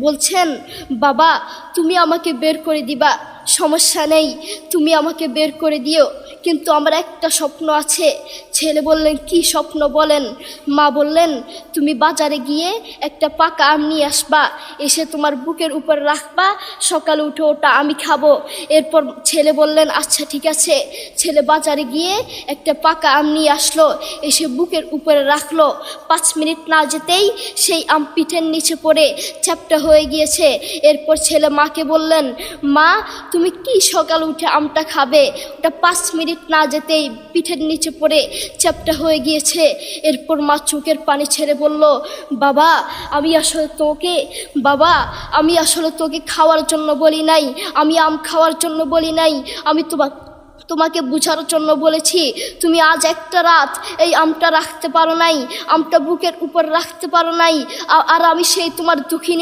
বলছেন, বাবা তুমি আমাকে বের করে দিবা, সমস্যা নেই, তুমি আমাকে বের করে দিও, কিন্তু আমার একটা স্বপ্ন আছে। ছেলে বললেন, কি স্বপ্ন বলেন। মা বললেন, তুমি বাজারে গিয়ে একটা পাকা আম নিয়ে আসবা, এসে তোমার বুকের উপর রাখবা, সকালে উঠে ওটা আমি খাবো। এরপর ছেলে বললেন, আচ্ছা ঠিক আছে। ছেলে বাজারে গিয়ে একটা পাকা আম নিয়ে আসলো, এসে বুকের উপরে রাখলো। 5 মিনিট না যেতেই সেই আম পিঠের নিচে পড়ে চ্যাপ্টা হয়ে গিয়েছে। এরপর ছেলে মাকে বললেন, মা তুমি কি সকালে উঠে আমটা খাবে, ওটা 5 মিনিট না যেতেই পিঠের নিচে পড়ে চ্যাপ্টা হয়ে গিয়েছে। এরপর মা চোখের পানি ছেড়ে বলল, বাবা আমি আসলে তোকে খাওয়ার জন্য বলি নাই, আমি আম খাওয়ার জন্য বলি নাই, আমি তোমাকে বুঝার জন্য বলেছি। তুমি আজ একটা রাত এই আমটা রাখতে পারো নাই, আমটা বুকের উপর রাখতে পারো নাই, আর আমি সেই তোমার দুঃখিনী